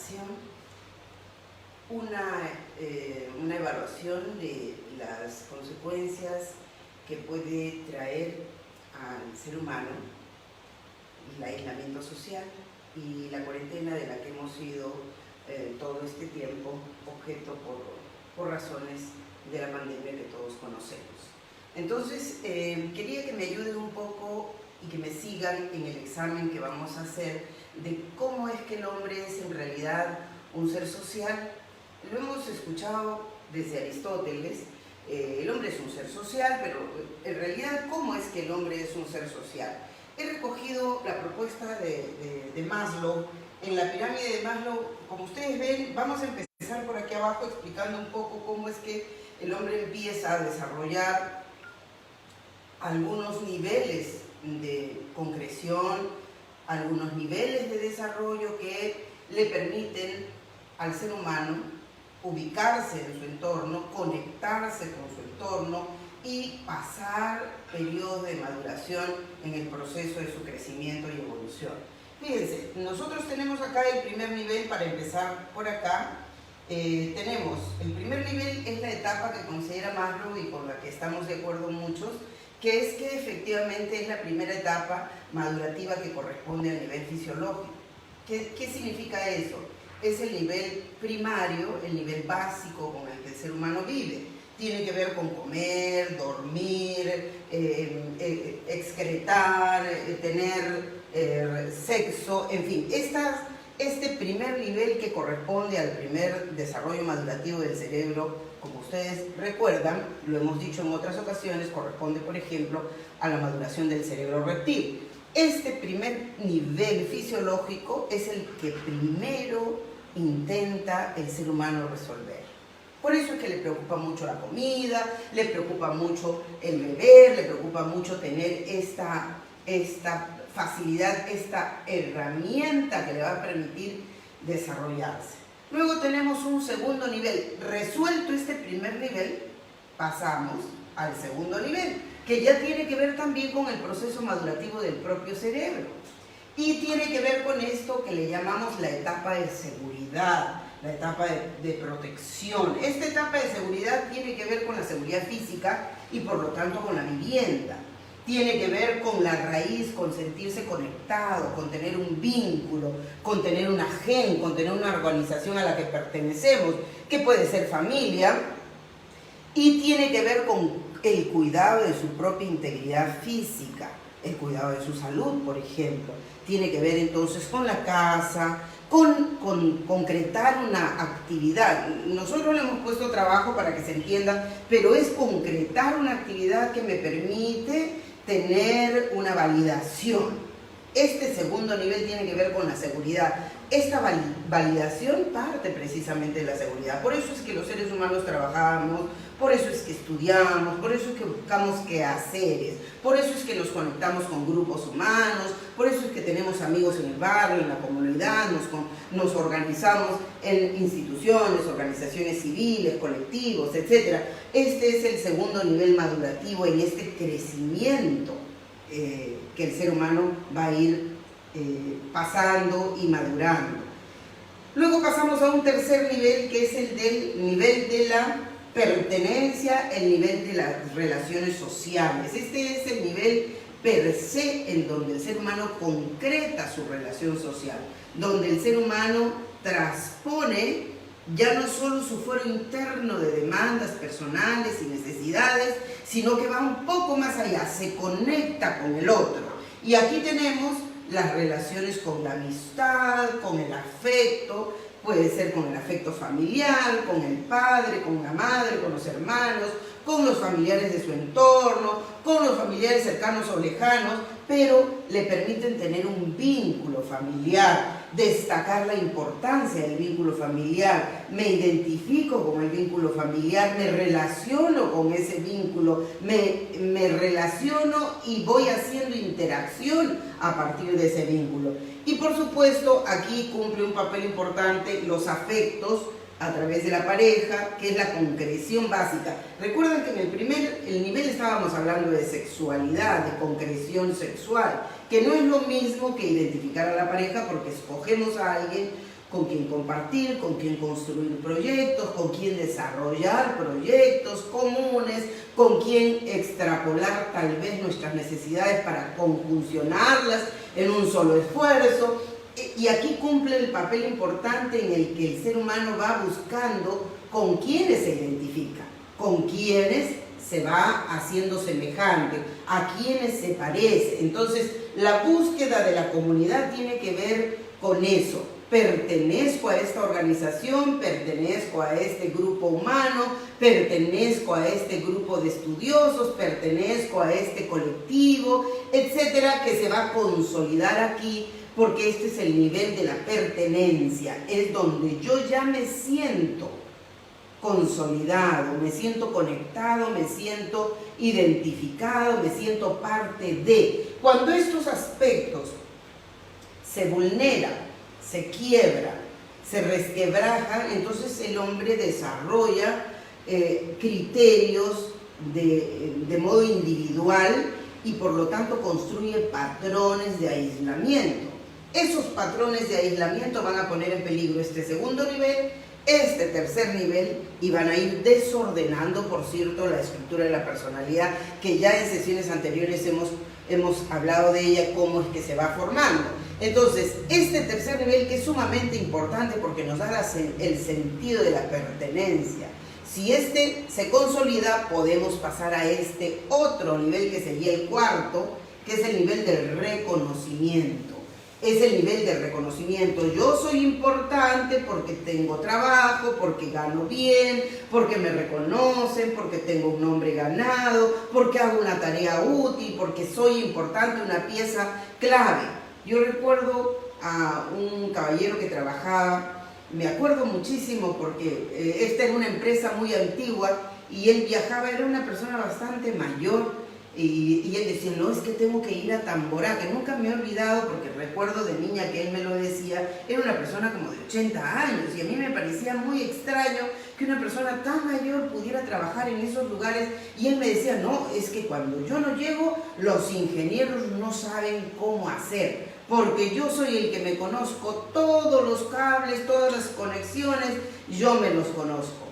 ocasión una evaluación de las consecuencias que puede traer al ser humano el aislamiento social y la cuarentena de la que hemos sido todo este tiempo objeto por razones de la pandemia que todos conocemos. Entonces, quería que me ayuden un poco y que me sigan en el examen que vamos a hacer de cómo es que el hombre es en realidad un ser social. Lo hemos escuchado desde Aristóteles, el hombre es un ser social, pero en realidad, ¿cómo es que el hombre es un ser social? He recogido la propuesta de Maslow. En la pirámide de Maslow, como ustedes ven, vamos a empezar por aquí abajo explicando un poco cómo es que el hombre empieza a desarrollar algunos niveles de concreción, algunos niveles de desarrollo que le permiten al ser humano ubicarse en su entorno, conectarse con su entorno y pasar periodos de maduración en el proceso de su crecimiento y evolución. Fíjense, nosotros tenemos acá el primer nivel. Para empezar por acá, tenemos el primer nivel, es la etapa que considera Maslow y con la que estamos de acuerdo muchos, que es que efectivamente es la primera etapa madurativa que corresponde al nivel fisiológico. ¿Qué significa eso? Es el nivel primario, el nivel básico con el que el ser humano vive. Tiene que ver con comer, dormir, excretar, tener sexo, en fin. Este primer nivel que corresponde al primer desarrollo madurativo del cerebro, como ustedes recuerdan, lo hemos dicho en otras ocasiones, corresponde, por ejemplo, a la maduración del cerebro reptil. Este primer nivel fisiológico es el que primero intenta el ser humano resolver. Por eso es que le preocupa mucho la comida, le preocupa mucho el beber, le preocupa mucho tener esta facilidad, esta herramienta que le va a permitir desarrollarse. Luego tenemos un segundo nivel. Resuelto este primer nivel, pasamos al segundo nivel, que ya tiene que ver también con el proceso madurativo del propio cerebro. Y tiene que ver con esto que le llamamos la etapa de seguridad, la etapa de protección. Esta etapa de seguridad tiene que ver con la seguridad física y por lo tanto con la vivienda. Tiene que ver con la raíz, con sentirse conectado, con tener un vínculo, con tener una gen, con tener una organización a la que pertenecemos, que puede ser familia, y tiene que ver con el cuidado de su propia integridad física, el cuidado de su salud, por ejemplo. Tiene que ver entonces con la casa, con concretar una actividad. Nosotros le hemos puesto trabajo para que se entienda, pero es concretar una actividad que me permite tener una validación. Este segundo nivel tiene que ver con la seguridad. Esta validación parte precisamente de la seguridad. Por eso es que los seres humanos trabajamos, por eso es que estudiamos, por eso es que buscamos quehaceres, por eso es que nos conectamos con grupos humanos, por eso es que tenemos amigos en el barrio, en la comunidad, nos organizamos en instituciones, organizaciones civiles, colectivos, etc. Este es el segundo nivel madurativo en este crecimiento que el ser humano va a ir pasando y madurando. Luego pasamos a un tercer nivel, que es el del nivel de la pertenencia, el nivel de las relaciones sociales. Este es el nivel per se en donde el ser humano concreta su relación social, donde el ser humano transpone ya no solo su fuero interno de demandas personales y necesidades, sino que va un poco más allá, se conecta con el otro. Y aquí tenemos las relaciones con la amistad, con el afecto, puede ser con el afecto familiar, con el padre, con la madre, con los hermanos, con los familiares de su entorno, con los familiares cercanos o lejanos, pero le permiten tener un vínculo familiar, destacar la importancia del vínculo familiar. Me identifico con el vínculo familiar, me relaciono con ese vínculo, me relaciono y voy haciendo interacción a partir de ese vínculo. Y por supuesto, aquí cumple un papel importante los afectos a través de la pareja, que es la concreción básica. Recuerden que en el nivel estábamos hablando de sexualidad, de concreción sexual, que no es lo mismo que identificar a la pareja, porque escogemos a alguien con quien compartir, con quien construir proyectos, con quien desarrollar proyectos comunes, con quien extrapolar tal vez nuestras necesidades para conjuncionarlas en un solo esfuerzo. Y aquí cumple el papel importante en el que el ser humano va buscando con quienes se identifica, con quienes se va haciendo semejante, a quienes se parece. Entonces, la búsqueda de la comunidad tiene que ver con eso. Pertenezco a esta organización, pertenezco a este grupo humano, pertenezco a este grupo de estudiosos, pertenezco a este colectivo, etcétera, que se va a consolidar aquí, porque este es el nivel de la pertenencia, es donde yo ya me siento consolidado, me siento conectado, me siento identificado, me siento parte de. Cuando estos aspectos se vulneran, se quiebran, se resquebrajan, entonces el hombre desarrolla criterios de modo individual y por lo tanto construye patrones de aislamiento. Esos patrones de aislamiento van a poner en peligro este segundo nivel, este tercer nivel, y van a ir desordenando, por cierto, la estructura de la personalidad, que ya en sesiones anteriores hemos hablado de ella, cómo es que se va formando. Entonces, este tercer nivel, que es sumamente importante porque nos da el sentido de la pertenencia. Si este se consolida, podemos pasar a este otro nivel, que sería el cuarto, que es el nivel del reconocimiento. Es el nivel del reconocimiento. Yo soy importante porque tengo trabajo, porque gano bien, porque me reconocen, porque tengo un nombre ganado, porque hago una tarea útil, porque soy importante, una pieza clave. Yo recuerdo a un caballero que trabajaba, me acuerdo muchísimo porque esta es una empresa muy antigua y él viajaba, era una persona bastante mayor. Y él decía, no, es que tengo que ir a Tamborá, que nunca me he olvidado, porque recuerdo de niña que él me lo decía, era una persona como de 80 años, y a mí me parecía muy extraño que una persona tan mayor pudiera trabajar en esos lugares, y él me decía, no, es que cuando yo no llego, los ingenieros no saben cómo hacer, porque yo soy el que me conozco todos los cables, todas las conexiones, yo me los conozco.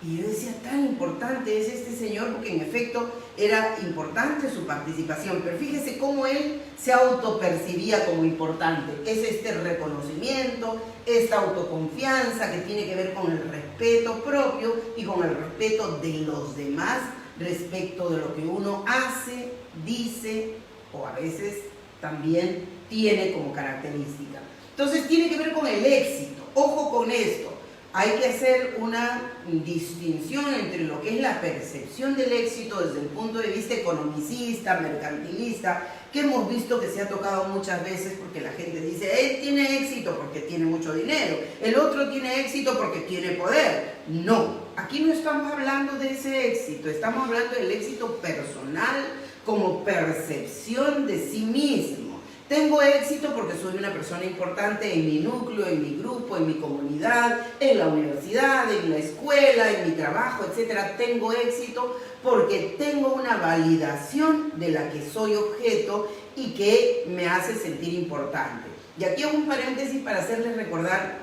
Y yo decía, tan importante es este señor, porque en efecto era importante su participación, pero fíjese cómo él se autopercibía como importante. Es este reconocimiento, esta autoconfianza que tiene que ver con el respeto propio y con el respeto de los demás respecto de lo que uno hace, dice o a veces también tiene como característica. Entonces tiene que ver con el éxito. Ojo con esto. Hay que hacer una distinción entre lo que es la percepción del éxito desde el punto de vista economicista, mercantilista, que hemos visto que se ha tocado muchas veces porque la gente dice, él tiene éxito porque tiene mucho dinero, el otro tiene éxito porque tiene poder. No, aquí no estamos hablando de ese éxito, estamos hablando del éxito personal como percepción de sí mismo. Tengo éxito porque soy una persona importante en mi núcleo, en mi grupo, en mi comunidad, en la universidad, en la escuela, en mi trabajo, etc. Tengo éxito porque tengo una validación de la que soy objeto y que me hace sentir importante. Y aquí hago un paréntesis para hacerles recordar,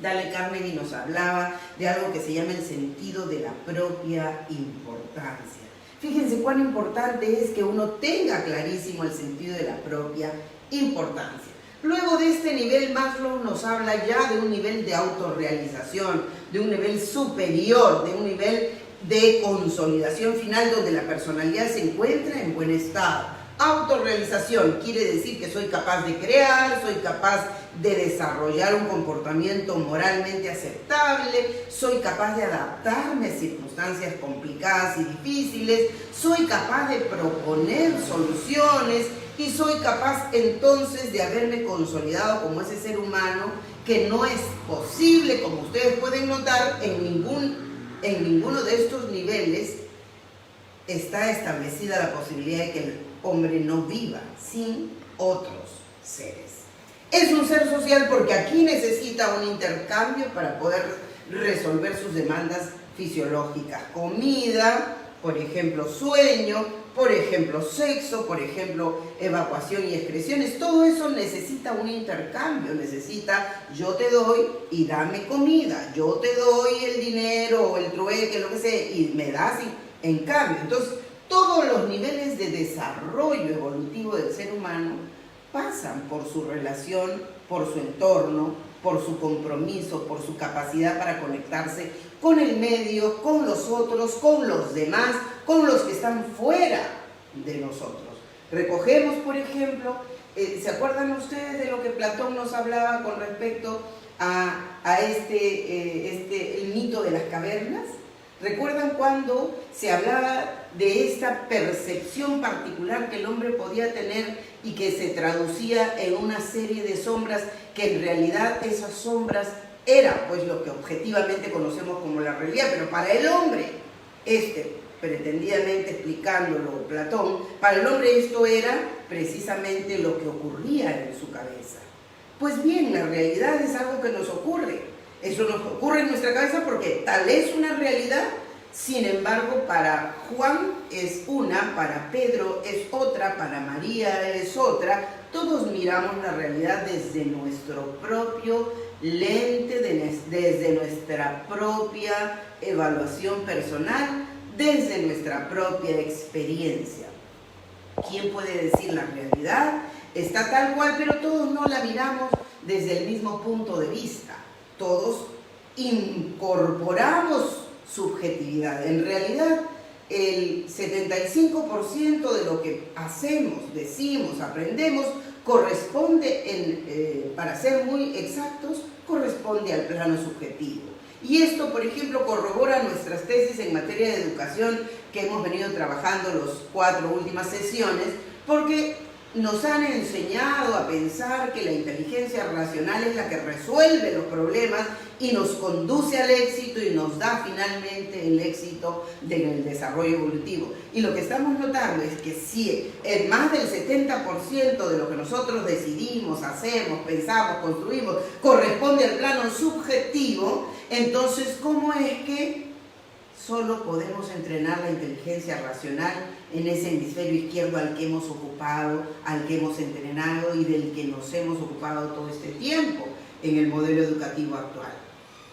Dale Carnegie nos hablaba de algo que se llama el sentido de la propia importancia. Fíjense cuán importante es que uno tenga clarísimo el sentido de la propia importancia. Luego de este nivel, Maslow nos habla ya de un nivel de autorrealización, de un nivel superior, de un nivel de consolidación final donde la personalidad se encuentra en buen estado. Autorrealización quiere decir que soy capaz de crear, soy capaz de desarrollar un comportamiento moralmente aceptable, soy capaz de adaptarme a circunstancias complicadas y difíciles, soy capaz de proponer soluciones y soy capaz entonces de haberme consolidado como ese ser humano que no es posible, como ustedes pueden notar, en ninguno de estos niveles está establecida la posibilidad de que el hombre no viva sin otros seres. Es un ser social porque aquí necesita un intercambio para poder resolver sus demandas fisiológicas. Comida, por ejemplo, sueño, por ejemplo, sexo, por ejemplo, evacuación y excreciones. Todo eso necesita un intercambio, necesita yo te doy y dame comida, yo te doy el dinero o el trueque, lo que sea, y me das en cambio. Entonces, todos los niveles de desarrollo evolutivo del ser humano pasan por su relación, por su entorno, por su compromiso, por su capacidad para conectarse con el medio, con los otros, con los demás, con los que están fuera de nosotros. Recogemos, por ejemplo, ¿se acuerdan ustedes de lo que Platón nos hablaba con respecto a el mito de las cavernas? ¿Recuerdan cuando se hablaba de esta percepción particular que el hombre podía tener y que se traducía en una serie de sombras, que en realidad esas sombras eran pues lo que objetivamente conocemos como la realidad, pero para el hombre, pretendidamente explicándolo Platón, para el hombre esto era precisamente lo que ocurría en su cabeza? Pues bien, la realidad es algo que nos ocurre. Eso nos ocurre en nuestra cabeza porque tal es una realidad. Sin embargo, para Juan es una, para Pedro es otra, para María es otra. Todos miramos la realidad desde nuestro propio lente, desde nuestra propia evaluación personal, desde nuestra propia experiencia. ¿Quién puede decir la realidad? Está tal cual, pero todos no la miramos desde el mismo punto de vista. Todos incorporamos subjetividad. En realidad, el 75% de lo que hacemos, decimos, aprendemos, corresponde, para ser muy exactos, corresponde al plano subjetivo. Y esto, por ejemplo, corrobora nuestras tesis en materia de educación que hemos venido trabajando las 4 últimas sesiones, porque nos han enseñado a pensar que la inteligencia racional es la que resuelve los problemas y nos conduce al éxito y nos da finalmente el éxito del desarrollo evolutivo. Y lo que estamos notando es que si más del 70% de lo que nosotros decidimos, hacemos, pensamos, construimos, corresponde al plano subjetivo, entonces, ¿cómo es que solo podemos entrenar la inteligencia racional en ese hemisferio izquierdo al que hemos ocupado, al que hemos entrenado y del que nos hemos ocupado todo este tiempo en el modelo educativo actual?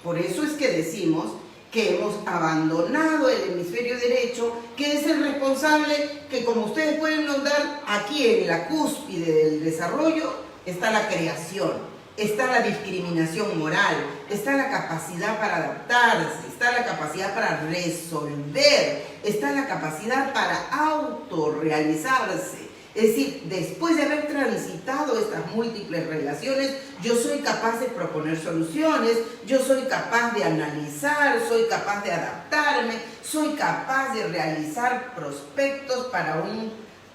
Por eso es que decimos que hemos abandonado el hemisferio derecho, que es el responsable, que como ustedes pueden notar, aquí en la cúspide del desarrollo está la creación, está la discriminación moral, está la capacidad para adaptarse, está la capacidad para resolver, está la capacidad para autorrealizarse. Es decir, después de haber transitado estas múltiples relaciones, yo soy capaz de proponer soluciones, yo soy capaz de analizar, soy capaz de adaptarme, soy capaz de realizar prospectos para un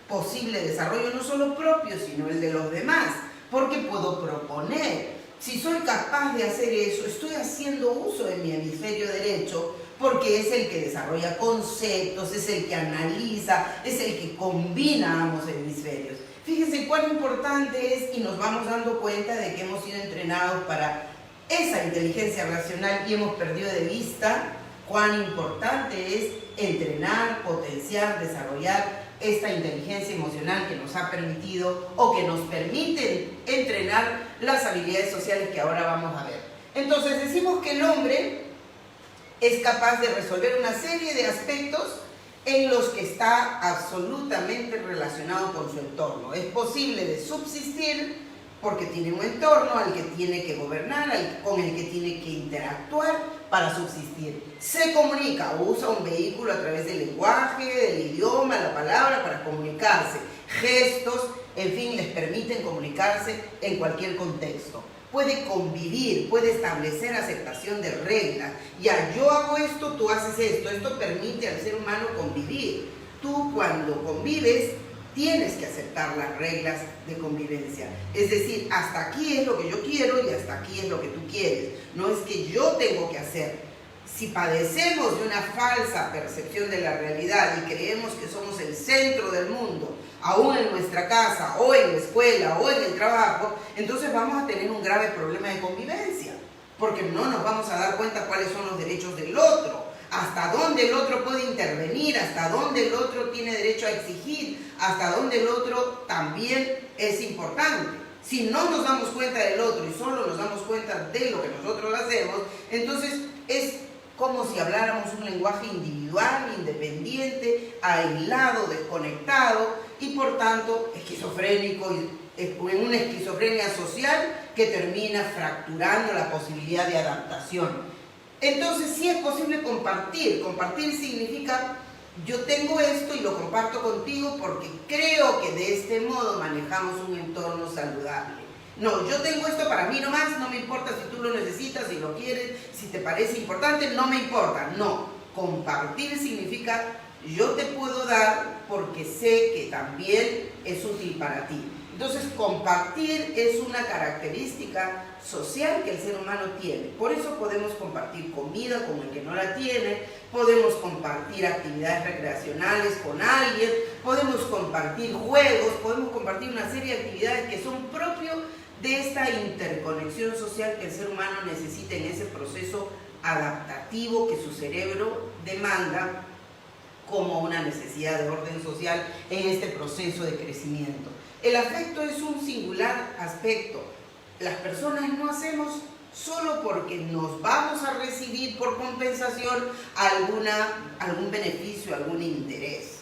posible desarrollo no solo propio, sino el de los demás, porque puedo proponer. Si soy capaz de hacer eso, estoy haciendo uso de mi hemisferio derecho, porque es el que desarrolla conceptos, es el que analiza, es el que combina ambos hemisferios. Fíjense cuán importante es, y nos vamos dando cuenta de que hemos sido entrenados para esa inteligencia racional y hemos perdido de vista cuán importante es entrenar, potenciar, desarrollar esta inteligencia emocional que nos ha permitido o que nos permite entrenar las habilidades sociales que ahora vamos a ver. Entonces decimos que el hombre es capaz de resolver una serie de aspectos en los que está absolutamente relacionado con su entorno. Es posible de subsistir porque tiene un entorno al que tiene que gobernar, con el que tiene que interactuar para subsistir. Se comunica, usa un vehículo a través del lenguaje, del idioma, la palabra para comunicarse. Gestos, en fin, les permiten comunicarse en cualquier contexto. Puede convivir, puede establecer aceptación de reglas. Ya, yo hago esto, tú haces esto. Esto permite al ser humano convivir. Tú cuando convives tienes que aceptar las reglas de convivencia. Es decir, hasta aquí es lo que yo quiero y hasta aquí es lo que tú quieres. No es que yo tengo que hacer. Si padecemos de una falsa percepción de la realidad y creemos que somos el centro del mundo, aún en nuestra casa, o en la escuela, o en el trabajo, entonces vamos a tener un grave problema de convivencia, porque no nos vamos a dar cuenta cuáles son los derechos del otro. hasta dónde el otro puede intervenir, hasta dónde el otro tiene derecho a exigir, hasta dónde el otro también es importante. Si no nos damos cuenta del otro y solo nos damos cuenta de lo que nosotros hacemos, entonces es como si habláramos un lenguaje individual, independiente, aislado, desconectado y por tanto esquizofrénico, en una esquizofrenia social que termina fracturando la posibilidad de adaptación. Entonces sí es posible compartir. Compartir significa yo tengo esto y lo comparto contigo porque creo que de este modo manejamos un entorno saludable. No, yo tengo esto para mí nomás, no me importa si tú lo necesitas, si lo quieres, si te parece importante, no me importa. No, compartir significa yo te puedo dar porque sé que también es útil para ti. Entonces, compartir es una característica social que el ser humano tiene. Por eso podemos compartir comida con el que no la tiene, podemos compartir actividades recreacionales con alguien, podemos compartir juegos, podemos compartir una serie de actividades que son propios de esta interconexión social que el ser humano necesita en ese proceso adaptativo que su cerebro demanda como una necesidad de orden social en este proceso de crecimiento. El afecto es un singular aspecto. Las personas no hacemos solo porque nos vamos a recibir por compensación algún beneficio, algún interés.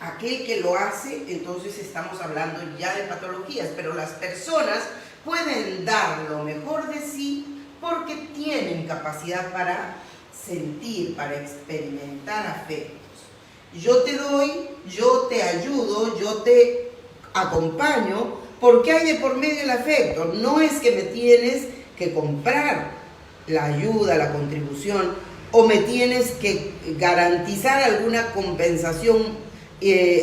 Aquel que lo hace, entonces estamos hablando ya de patologías, pero las personas pueden dar lo mejor de sí porque tienen capacidad para sentir, para experimentar afectos. Yo te doy, yo te ayudo, yo te acompaño, porque hay de por medio el afecto. No es que me tienes que comprar la ayuda, la contribución, o me tienes que garantizar alguna compensación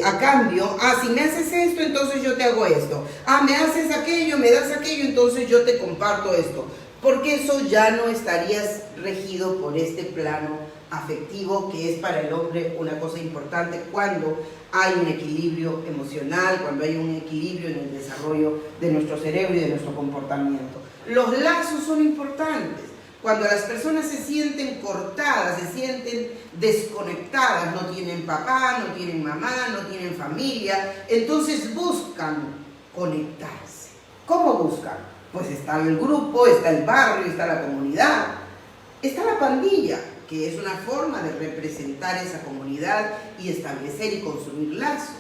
a cambio. Si me haces esto, entonces yo te hago esto. Me haces aquello, me das aquello, entonces yo te comparto esto. Porque eso ya no estarías regido por este plano afectivo que es para el hombre una cosa importante cuando hay un equilibrio emocional, cuando hay un equilibrio en el desarrollo de nuestro cerebro y de nuestro comportamiento. Los lazos son importantes. Cuando las personas se sienten cortadas, se sienten desconectadas, no tienen papá, no tienen mamá, no tienen familia, entonces buscan conectarse. ¿Cómo buscan? Pues está el grupo, está el barrio, está la comunidad, está la pandilla, que es una forma de representar esa comunidad y establecer y construir lazos.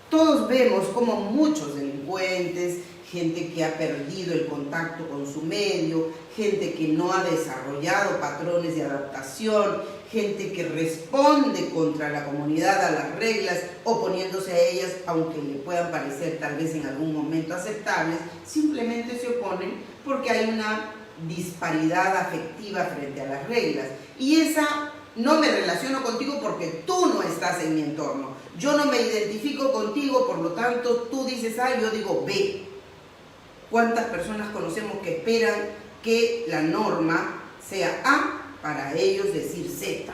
Todos vemos como muchos delincuentes, gente que ha perdido el contacto con su medio, gente que no ha desarrollado patrones de adaptación, gente que responde contra la comunidad a las reglas, oponiéndose a ellas, aunque le puedan parecer tal vez en algún momento aceptables, simplemente se oponen porque hay una disparidad afectiva frente a las reglas. Y esa no me relaciono contigo porque tú no estás en mi entorno. Yo no me identifico contigo, por lo tanto tú dices A, yo digo B. ¿Cuántas personas conocemos que esperan que la norma sea A para ellos decir Z?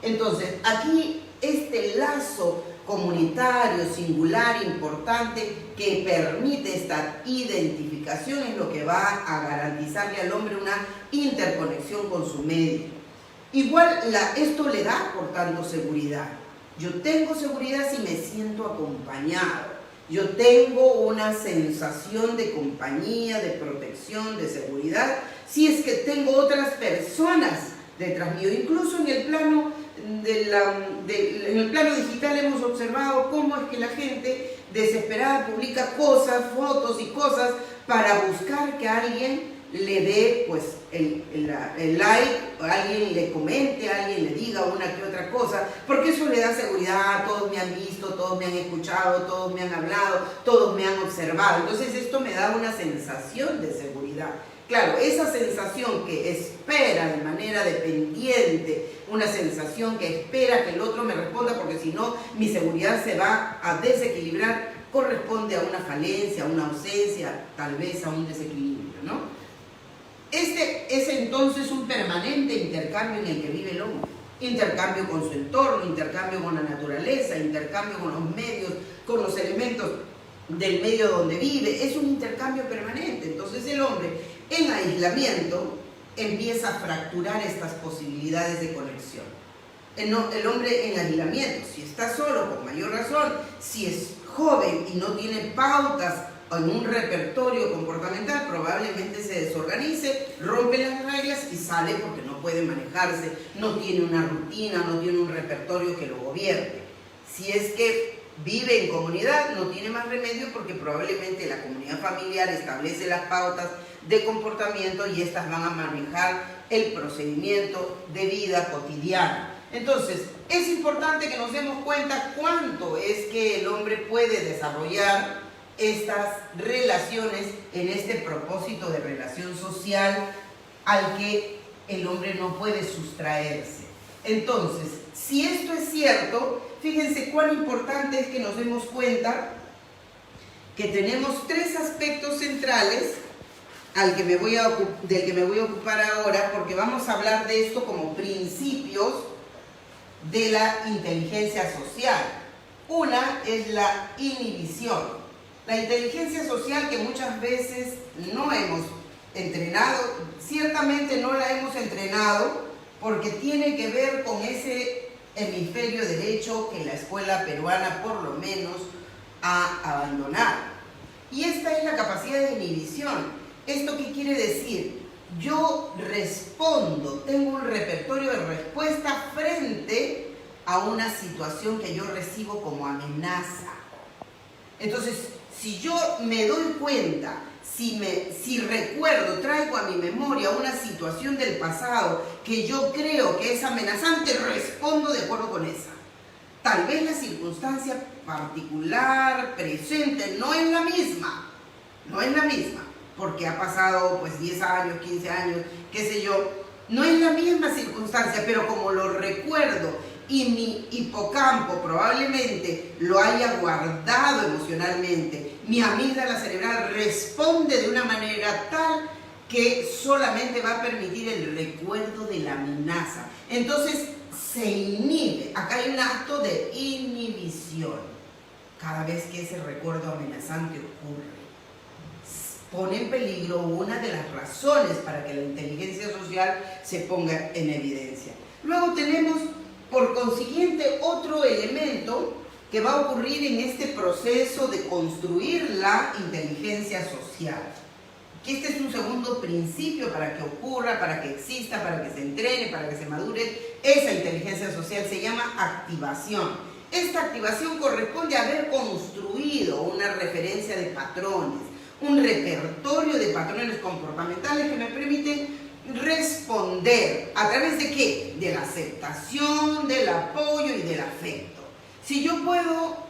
Entonces, aquí este lazo comunitario, singular, importante, que permite esta identificación es lo que va a garantizarle al hombre una interconexión con su medio. Igual esto le da, por tanto, seguridad. Yo tengo seguridad si me siento acompañado. Yo tengo una sensación de compañía, de protección, de seguridad, si es que tengo otras personas detrás mío. Incluso en el plano digital hemos observado cómo es que la gente desesperada publica cosas, fotos y cosas para buscar que alguien le dé pues el like, o alguien le comente, alguien le diga una que otra cosa, porque eso le da seguridad. Todos me han visto, todos me han escuchado, todos me han hablado, todos me han observado. Entonces esto me da una sensación de seguridad. Claro, esa sensación que espera de manera dependiente, una sensación que espera que el otro me responda, porque si no mi seguridad se va a desequilibrar, corresponde a una falencia, a una ausencia, tal vez a un desequilibrio, ¿no? Este es entonces un permanente intercambio en el que vive el hombre. Intercambio con su entorno, intercambio con la naturaleza, intercambio con los medios, con los elementos del medio donde vive. Es un intercambio permanente. Entonces el hombre en aislamiento empieza a fracturar estas posibilidades de conexión. el hombre en aislamiento. Si está solo, con mayor razón. Si es joven y no tiene pautas en un repertorio comportamental, probablemente se desorganice, rompe las reglas y sale porque no puede manejarse, no tiene una rutina, no tiene un repertorio que lo gobierne. Si es que vive en comunidad, no tiene más remedio porque probablemente la comunidad familiar establece las pautas de comportamiento y estas van a manejar el procedimiento de vida cotidiana. Entonces, es importante que nos demos cuenta cuánto es que el hombre puede desarrollar estas relaciones en este propósito de relación social al que el hombre no puede sustraerse. Entonces, si esto es cierto, fíjense cuán importante es que nos demos cuenta que tenemos tres aspectos centrales del que me voy a ocupar ahora, porque vamos a hablar de esto como principios de la inteligencia social. Una es la inhibición. La inteligencia social que muchas veces no hemos entrenado, ciertamente no la hemos entrenado porque tiene que ver con ese hemisferio derecho que la escuela peruana por lo menos ha abandonado. Y esta es la capacidad de inhibición. ¿Esto qué quiere decir? Yo respondo, tengo un repertorio de respuesta frente a una situación que yo recibo como amenaza. Entonces, si yo me doy cuenta, si recuerdo, traigo a mi memoria una situación del pasado que yo creo que es amenazante, respondo de acuerdo con esa. Tal vez la circunstancia particular, presente, no es la misma, porque ha pasado pues 10 años, 15 años, qué sé yo, no es la misma circunstancia, pero como lo recuerdo y mi hipocampo probablemente lo haya guardado emocionalmente, mi amígdala cerebral responde de una manera tal que solamente va a permitir el recuerdo de la amenaza. Entonces se inhibe, acá hay un acto de inhibición cada vez que ese recuerdo amenazante ocurre. Pone en peligro una de las razones para que la inteligencia social se ponga en evidencia. Luego tenemos, por consiguiente, otro elemento que va a ocurrir en este proceso de construir la inteligencia social. Que este es un segundo principio para que ocurra, para que exista, para que se entrene, para que se madure. Esa inteligencia social se llama activación. Esta activación corresponde a haber construido una referencia de patrones, un repertorio de patrones comportamentales que me permiten responder. ¿A través de qué? De la aceptación, del apoyo y del afecto. Si yo puedo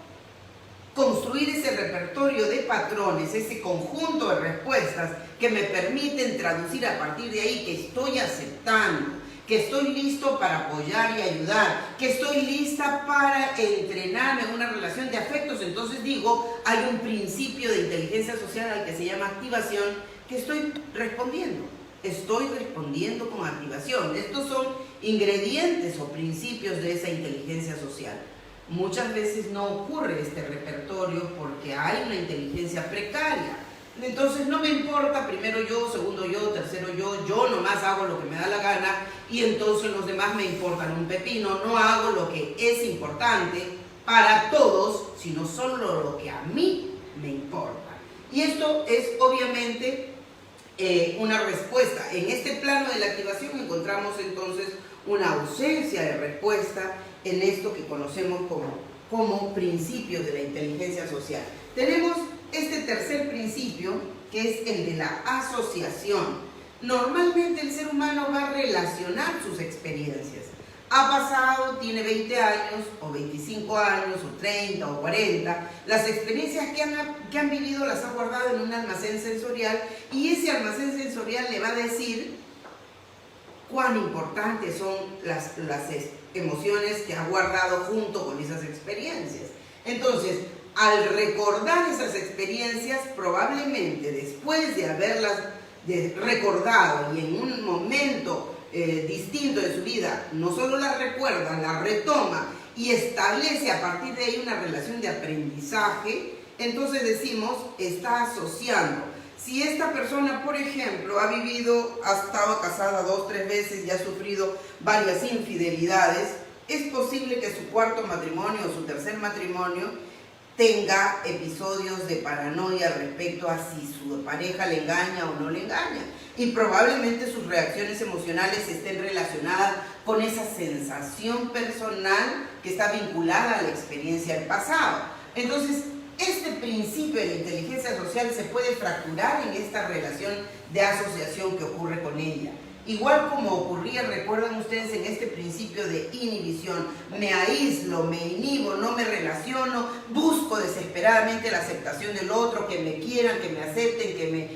construir ese repertorio de patrones, ese conjunto de respuestas que me permiten traducir a partir de ahí que estoy aceptando, que estoy listo para apoyar y ayudar, que estoy lista para entrenarme en una relación de afectos, entonces digo, hay un principio de inteligencia social al que se llama activación, que estoy respondiendo con activación. Estos son ingredientes o principios de esa inteligencia social. Muchas veces no ocurre este repertorio porque hay una inteligencia precaria. Entonces no me importa, primero yo, segundo yo, tercero yo nomás hago lo que me da la gana y entonces los demás me importan un pepino, no hago lo que es importante para todos, sino solo lo que a mí me importa. Y esto es obviamente una respuesta. En este plano de la activación encontramos entonces una ausencia de respuesta en esto que conocemos como principio de la inteligencia social. Tenemos este tercer principio, que es el de la asociación. Normalmente el ser humano va a relacionar sus experiencias. Ha pasado, tiene 20 años, o 25 años, o 30, o 40. Las experiencias que han vivido las ha guardado en un almacén sensorial y ese almacén sensorial le va a decir cuán importantes son las emociones que ha guardado junto con esas experiencias. Entonces, al recordar esas experiencias, probablemente después de haberlas recordado y en un momento distinto de su vida, no solo las recuerda, las retoma y establece a partir de ahí una relación de aprendizaje, entonces decimos, está asociando. Si esta persona, por ejemplo, ha estado casada 2 o 3 veces y ha sufrido varias infidelidades, es posible que su cuarto matrimonio o su tercer matrimonio tenga episodios de paranoia respecto a si su pareja le engaña o no le engaña. Y probablemente sus reacciones emocionales estén relacionadas con esa sensación personal que está vinculada a la experiencia del pasado. Entonces, este principio de la inteligencia social se puede fracturar en esta relación de asociación que ocurre con ella. Igual como ocurría, recuerdan ustedes, en este principio de inhibición, me aíslo, me inhibo, no me relaciono, busco desesperadamente la aceptación del otro, que me quieran, que me acepten,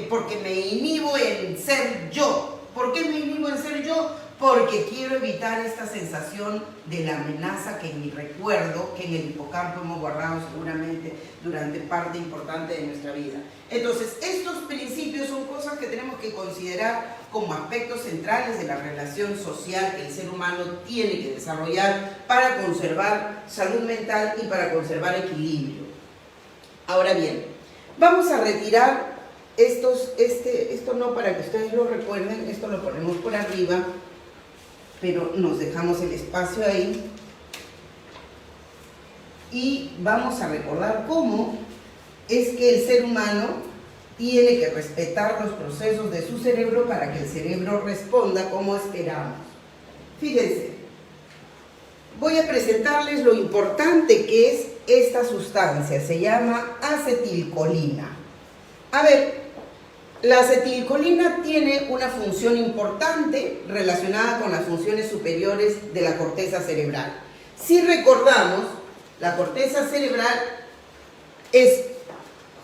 porque me inhibo en ser yo. ¿Por qué me inhibo en ser yo? Porque quiero evitar esta sensación de la amenaza que en mi recuerdo, que en el hipocampo hemos guardado seguramente durante parte importante de nuestra vida. Entonces, estos principios son cosas que tenemos que considerar como aspectos centrales de la relación social que el ser humano tiene que desarrollar para conservar salud mental y para conservar equilibrio. Ahora bien, vamos a retirar esto no para que ustedes lo recuerden, esto lo ponemos por arriba, pero nos dejamos el espacio ahí y vamos a recordar cómo es que el ser humano tiene que respetar los procesos de su cerebro para que el cerebro responda como esperamos. Fíjense, voy a presentarles lo importante que es esta sustancia, se llama acetilcolina. A ver, la acetilcolina tiene una función importante relacionada con las funciones superiores de la corteza cerebral. Si recordamos, la corteza cerebral es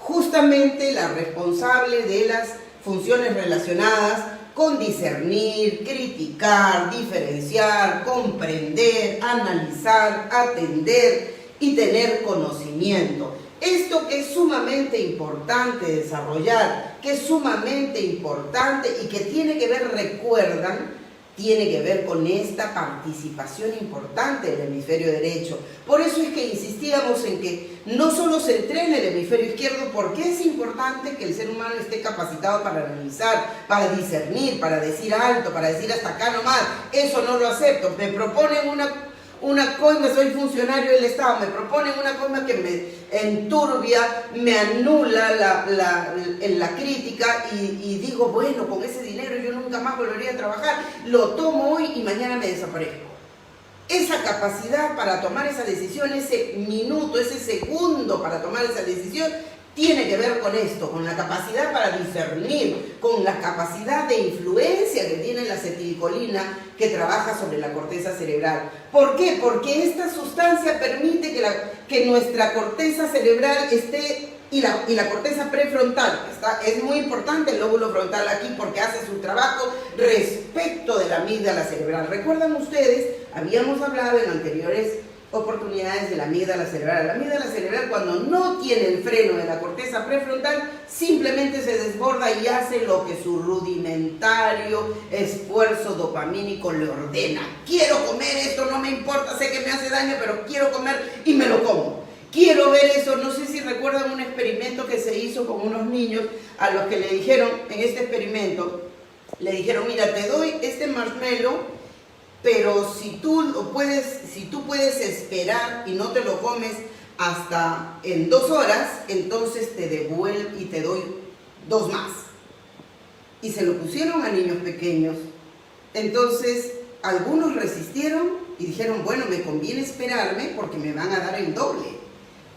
justamente la responsable de las funciones relacionadas con discernir, criticar, diferenciar, comprender, analizar, atender y tener conocimiento. Esto que es sumamente importante desarrollar, que es sumamente importante y que tiene que ver, recuerdan, tiene que ver con esta participación importante del hemisferio derecho. Por eso es que insistíamos en que no solo se entrena el hemisferio izquierdo, porque es importante que el ser humano esté capacitado para analizar, para discernir, para decir alto, para decir hasta acá nomás, eso no lo acepto. Me proponen una coima, soy funcionario del Estado, me proponen una coima que me enturbia, me anula la crítica y digo, bueno, con ese dinero yo nunca más volvería a trabajar, lo tomo hoy y mañana me desaparezco. Esa capacidad para tomar esa decisión, ese minuto, ese segundo para tomar esa decisión, tiene que ver con esto, con la capacidad para discernir, con la capacidad de influencia que tiene la acetilcolina que trabaja sobre la corteza cerebral. ¿Por qué? Porque esta sustancia permite que nuestra corteza cerebral esté, y la corteza prefrontal, es muy importante el lóbulo frontal aquí porque hace su trabajo respecto de la amígdala cerebral. ¿Recuerdan ustedes? Habíamos hablado en anteriores oportunidades de la amígdala cerebral. La amígdala cerebral, cuando no tiene el freno de la corteza prefrontal, simplemente se desborda y hace lo que su rudimentario esfuerzo dopamínico le ordena. Quiero comer esto, no me importa, sé que me hace daño, pero quiero comer y me lo como. Quiero ver eso. No sé si recuerdan un experimento que se hizo con unos niños a los que le dijeron, en este experimento, le dijeron, mira, te doy este marshmallow, pero si tú puedes esperar y no te lo comes hasta en 2 horas, entonces te devuelvo y te doy 2 más. Y se lo pusieron a niños pequeños. Entonces, algunos resistieron y dijeron, bueno, me conviene esperarme porque me van a dar el doble.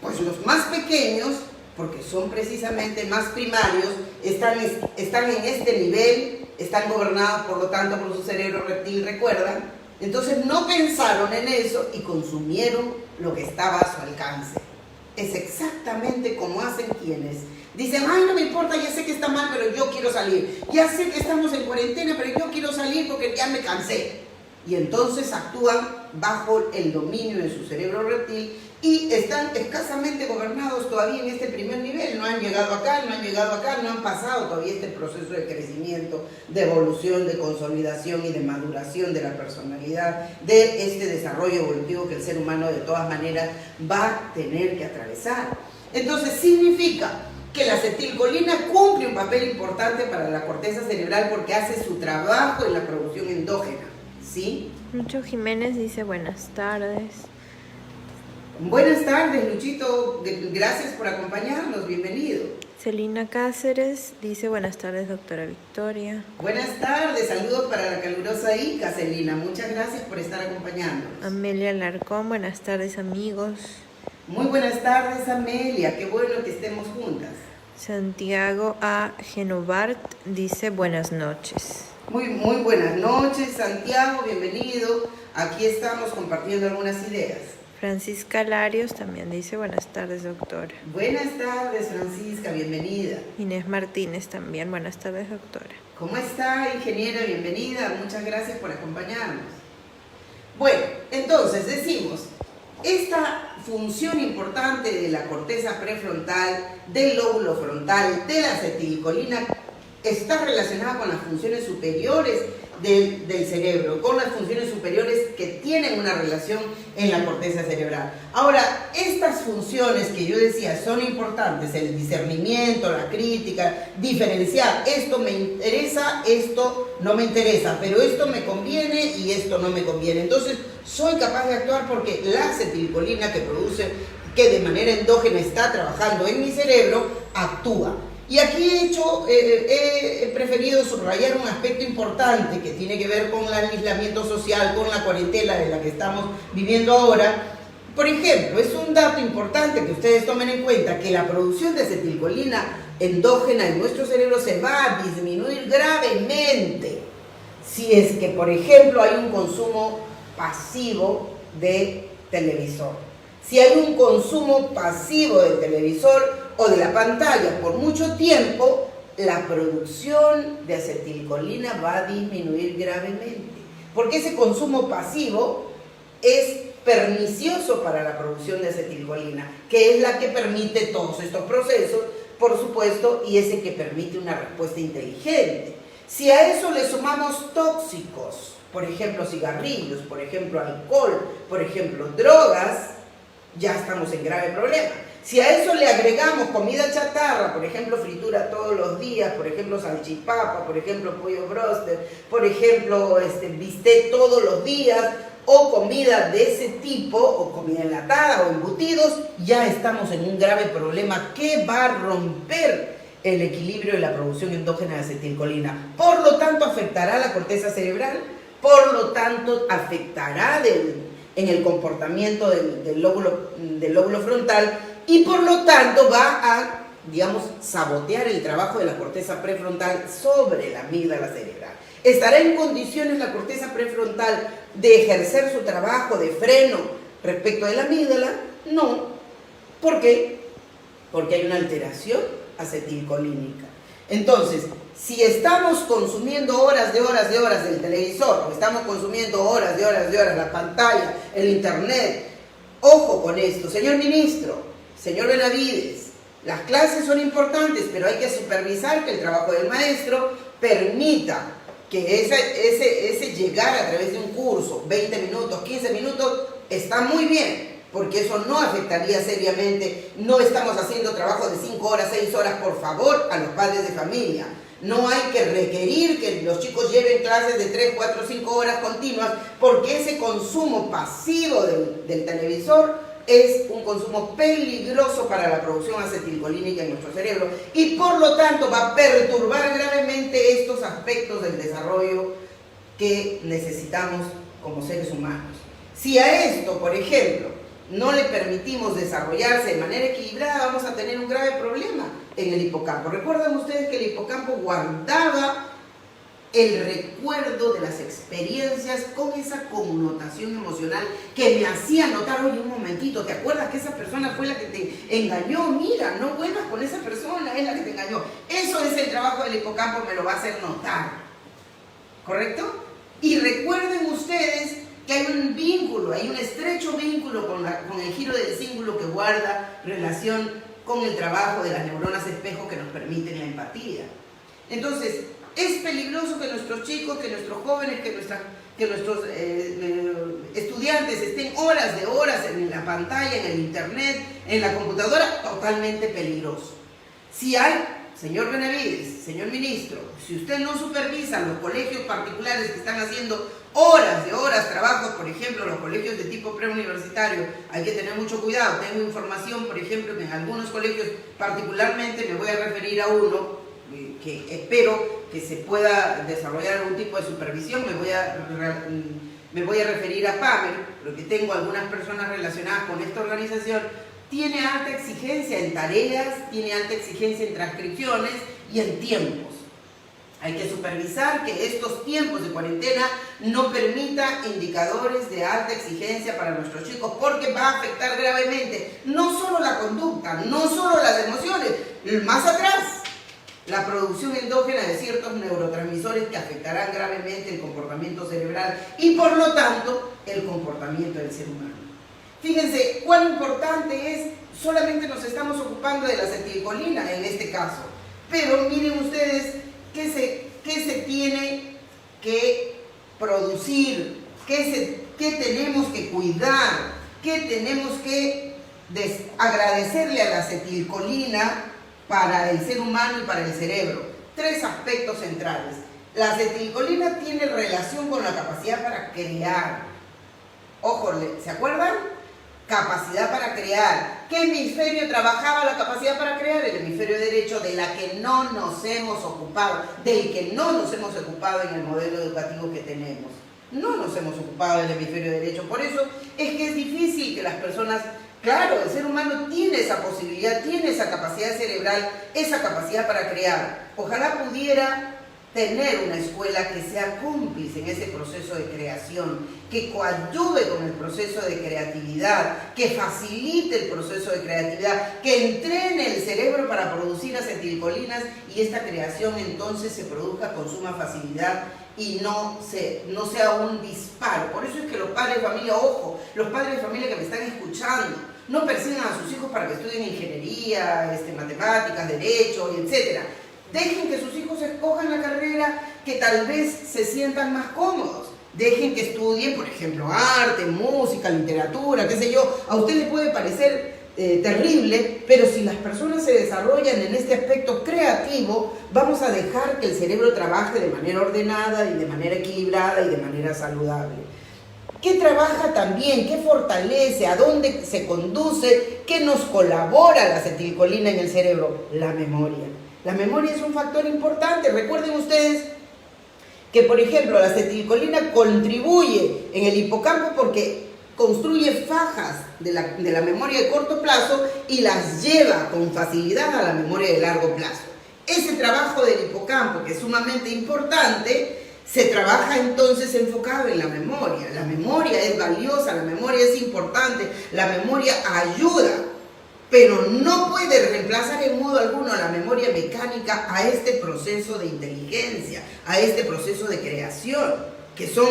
Pues los más pequeños, porque son precisamente más primarios, están en este nivel, están gobernados por lo tanto por su cerebro reptil, ¿recuerdan? Entonces no pensaron en eso y consumieron lo que estaba a su alcance. Es exactamente como hacen quienes dicen, ay, no me importa, ya sé que está mal, pero yo quiero salir. Ya sé que estamos en cuarentena, pero yo quiero salir porque ya me cansé. Y entonces actúan bajo el dominio de su cerebro reptil y están escasamente gobernados todavía en este primer nivel. No han llegado acá, no han pasado todavía este proceso de crecimiento, de evolución, de consolidación y de maduración de la personalidad, de este desarrollo evolutivo que el ser humano de todas maneras va a tener que atravesar. Entonces significa que la acetilcolina cumple un papel importante para la corteza cerebral porque hace su trabajo en la producción endógena. ¿sí? Lucho Jiménez dice buenas tardes. Buenas tardes, Luchito. Gracias por acompañarnos. Bienvenido. Celina Cáceres dice buenas tardes, doctora Victoria. Buenas tardes. Saludos para la calurosa Ica, Celina. Muchas gracias por estar acompañándonos. Amelia Larcón, buenas tardes, amigos. Muy buenas tardes, Amelia. Qué bueno que estemos juntas. Santiago A. Genovart dice buenas noches. Muy buenas noches, Santiago. Bienvenido. Aquí estamos compartiendo algunas ideas. Francisca Larios también dice buenas tardes, doctora. Buenas tardes, Francisca, bienvenida. Inés Martínez también, buenas tardes, doctora. ¿Cómo está, ingeniera? Bienvenida, muchas gracias por acompañarnos. Bueno, entonces decimos, esta función importante de la corteza prefrontal, del lóbulo frontal, de la acetilcolina, está relacionada con las funciones superiores del cerebro, con las funciones superiores que tienen una relación en la corteza cerebral. Ahora, estas funciones que yo decía son importantes, el discernimiento, la crítica, diferenciar, esto me interesa, esto no me interesa, pero esto me conviene y esto no me conviene. Entonces, soy capaz de actuar porque la acetilcolina que de manera endógena está trabajando en mi cerebro, actúa. Y aquí he preferido subrayar un aspecto importante que tiene que ver con el aislamiento social, con la cuarentena de la que estamos viviendo ahora. Por ejemplo, es un dato importante que ustedes tomen en cuenta que la producción de acetilcolina endógena en nuestro cerebro se va a disminuir gravemente si es que, por ejemplo, hay un consumo pasivo de televisor. Si hay un consumo pasivo del televisor o de la pantalla por mucho tiempo, la producción de acetilcolina va a disminuir gravemente. Porque ese consumo pasivo es pernicioso para la producción de acetilcolina, que es la que permite todos estos procesos, por supuesto, y es el que permite una respuesta inteligente. Si a eso le sumamos tóxicos, por ejemplo cigarrillos, por ejemplo alcohol, por ejemplo drogas, ya estamos en grave problema. Si a eso le agregamos comida chatarra, por ejemplo fritura todos los días, por ejemplo salchipapa, por ejemplo pollo broster, por ejemplo bistec todos los días, o comida de ese tipo, o comida enlatada o embutidos, ya estamos en un grave problema que va a romper el equilibrio de la producción endógena de acetilcolina. Por lo tanto afectará la corteza cerebral, por lo tanto afectará en el comportamiento del lóbulo frontal, y por lo tanto va a, digamos, sabotear el trabajo de la corteza prefrontal sobre la amígdala cerebral. ¿Estará en condiciones la corteza prefrontal de ejercer su trabajo de freno respecto de la amígdala? No. ¿Por qué? Porque hay una alteración acetilcolínica. Entonces, si estamos consumiendo horas de horas del televisor, o estamos consumiendo horas de horas la pantalla, el internet, ojo con esto, señor ministro, señor Benavides, las clases son importantes, pero hay que supervisar que el trabajo del maestro permita que ese llegar a través de un curso, 20 minutos, 15 minutos, está muy bien, porque eso no afectaría seriamente. No estamos haciendo trabajo de 5 horas, 6 horas, por favor, a los padres de familia. No hay que requerir que los chicos lleven clases de 3, 4, 5 horas continuas, porque ese consumo pasivo del televisor es un consumo peligroso para la producción acetilcolínica en nuestro cerebro y por lo tanto va a perturbar gravemente estos aspectos del desarrollo que necesitamos como seres humanos. Si a esto, por ejemplo, no le permitimos desarrollarse de manera equilibrada, vamos a tener un grave problema en el hipocampo. ¿Recuerdan ustedes que el hipocampo guardaba el recuerdo de las experiencias con esa connotación emocional que me hacía notar, oye, un momentito, ¿te acuerdas que esa persona fue la que te engañó? Mira, no vuelvas con esa persona, es la que te engañó. Eso es el trabajo del hipocampo, me lo va a hacer notar. ¿Correcto? Y recuerden ustedes que hay un vínculo, hay un estrecho vínculo con el giro del cíngulo que guarda relación con el trabajo de las neuronas espejo que nos permiten la empatía. Entonces, es peligroso que nuestros chicos, que nuestros jóvenes, que nuestros estudiantes estén horas de horas en la pantalla, en el internet, en la computadora, totalmente peligroso. Si hay, señor Benavides, señor ministro, si usted no supervisa los colegios particulares que están haciendo horas de horas trabajo, por ejemplo, los colegios de tipo preuniversitario, hay que tener mucho cuidado. Tengo información, por ejemplo, que en algunos colegios, particularmente me voy a referir a uno, que espero que se pueda desarrollar algún tipo de supervisión, me voy a referir a PAMER, porque tengo algunas personas relacionadas con esta organización. Tiene alta exigencia en tareas, tiene alta exigencia en transcripciones y en tiempos. Hay que supervisar que estos tiempos de cuarentena no permitan indicadores de alta exigencia para nuestros chicos, porque va a afectar gravemente no solo la conducta, no solo las emociones, más atrás, la producción endógena de ciertos neurotransmisores que afectarán gravemente el comportamiento cerebral y por lo tanto el comportamiento del ser humano. Fíjense cuán importante es, solamente nos estamos ocupando de la acetilcolina en este caso, pero miren ustedes qué se tiene que producir, qué tenemos que cuidar, qué tenemos que agradecerle a la acetilcolina para el ser humano y para el cerebro. 3 aspectos centrales. La acetilcolina tiene relación con la capacidad para crear. Ojo, ¿se acuerdan? Capacidad para crear. ¿Qué hemisferio trabajaba la capacidad para crear? El hemisferio derecho, de la que no nos hemos ocupado, del que no nos hemos ocupado en el modelo educativo que tenemos. No nos hemos ocupado del hemisferio derecho. Por eso es que es difícil que las personas... Claro, el ser humano tiene esa posibilidad, tiene esa capacidad cerebral, esa capacidad para crear. Ojalá pudiera tener una escuela que sea cómplice en ese proceso de creación, que coadyuve con el proceso de creatividad, que facilite el proceso de creatividad, que entrene el cerebro para producir acetilcolinas y esta creación entonces se produzca con suma facilidad y no sea un disparo. Por eso es que los padres de familia, ojo, los padres de familia que me están escuchando, no persigan a sus hijos para que estudien ingeniería, matemáticas, derecho, etc. Dejen que sus hijos escojan la carrera que tal vez se sientan más cómodos. Dejen que estudien, por ejemplo, arte, música, literatura, qué sé yo. A usted le puede parecer terrible, pero si las personas se desarrollan en este aspecto creativo, vamos a dejar que el cerebro trabaje de manera ordenada y de manera equilibrada y de manera saludable. ¿Qué trabaja también? ¿Qué fortalece? ¿A dónde se conduce? ¿Qué nos colabora la acetilcolina en el cerebro? La memoria. La memoria es un factor importante. Recuerden ustedes que, por ejemplo, la acetilcolina contribuye en el hipocampo porque construye fajas de la memoria de corto plazo y las lleva con facilidad a la memoria de largo plazo. Ese trabajo del hipocampo, que es sumamente importante, se trabaja entonces enfocado en la memoria. La memoria es valiosa, la memoria es importante, la memoria ayuda, pero no puede reemplazar en modo alguno la memoria mecánica a este proceso de inteligencia, a este proceso de creación, que son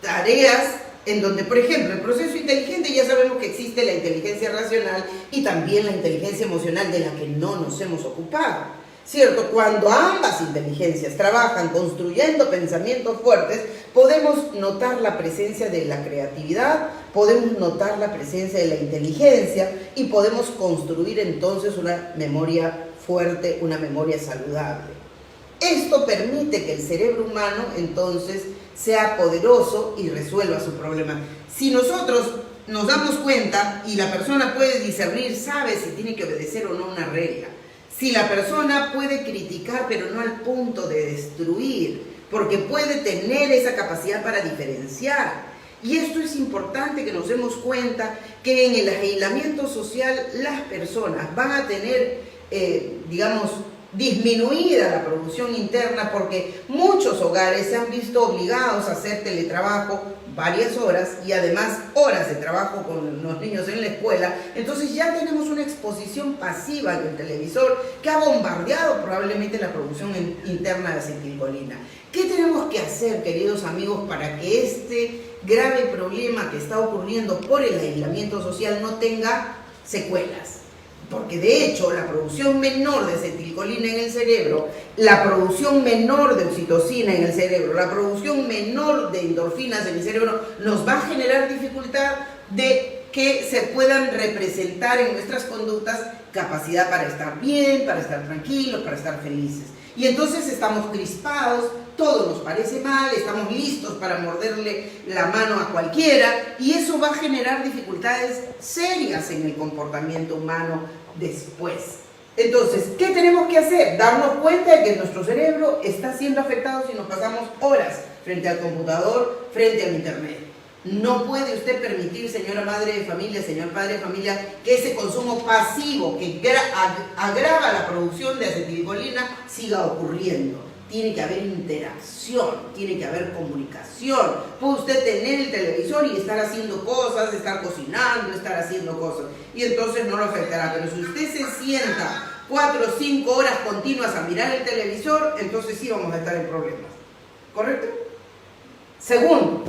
tareas en donde, por ejemplo, el proceso inteligente ya sabemos que existe la inteligencia racional y también la inteligencia emocional de la que no nos hemos ocupado, ¿cierto? Cuando ambas inteligencias trabajan construyendo pensamientos fuertes, podemos notar la presencia de la creatividad, podemos notar la presencia de la inteligencia y podemos construir entonces una memoria fuerte, una memoria saludable. Esto permite que el cerebro humano entonces sea poderoso y resuelva su problema. Si nosotros nos damos cuenta y la persona puede discernir, sabe si tiene que obedecer o no una regla. Si la persona puede criticar, pero no al punto de destruir, porque puede tener esa capacidad para diferenciar. Y esto es importante que nos demos cuenta que en el aislamiento social las personas van a tener, disminuida la producción interna porque muchos hogares se han visto obligados a hacer teletrabajo varias horas y además horas de trabajo con los niños en la escuela. Entonces ya tenemos una exposición pasiva del televisor que ha bombardeado probablemente la producción interna de acetilcolina. ¿Qué tenemos que hacer, queridos amigos, para que este grave problema que está ocurriendo por el aislamiento social no tenga secuelas? Porque de hecho la producción menor de acetilcolina en el cerebro, la producción menor de oxitocina en el cerebro, la producción menor de endorfinas en el cerebro nos va a generar dificultad de que se puedan representar en nuestras conductas capacidad para estar bien, para estar tranquilos, para estar felices. Y entonces estamos crispados, todo nos parece mal, estamos listos para morderle la mano a cualquiera y eso va a generar dificultades serias en el comportamiento humano después. Entonces, ¿qué tenemos que hacer? Darnos cuenta de que nuestro cerebro está siendo afectado si nos pasamos horas frente al computador, frente al internet. No puede usted permitir, señora madre de familia, señor padre de familia, que ese consumo pasivo que agrava la producción de acetilcolina siga ocurriendo. Tiene que haber interacción, tiene que haber comunicación. Puede usted tener el televisor y estar haciendo cosas, estar cocinando, estar haciendo cosas, y entonces no lo afectará. Pero si usted se sienta 4 o 5 horas continuas a mirar el televisor, entonces sí vamos a estar en problemas. ¿Correcto? Segundo,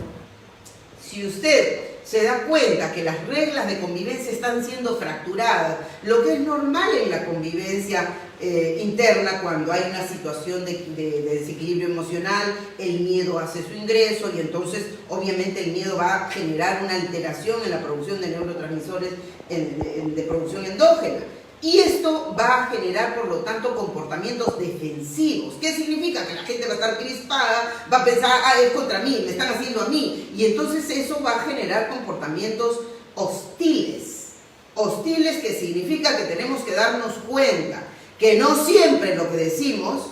si usted se da cuenta que las reglas de convivencia están siendo fracturadas, lo que es normal en la convivencia interna cuando hay una situación de desequilibrio emocional, el miedo hace su ingreso y entonces obviamente el miedo va a generar una alteración en la producción de neurotransmisores de producción endógena. Y esto va a generar, por lo tanto, comportamientos defensivos. ¿Qué significa? Que la gente va a estar crispada, va a pensar, es contra mí, me están haciendo a mí. Y entonces eso va a generar comportamientos hostiles. Hostiles, que significa que tenemos que darnos cuenta que no siempre lo que decimos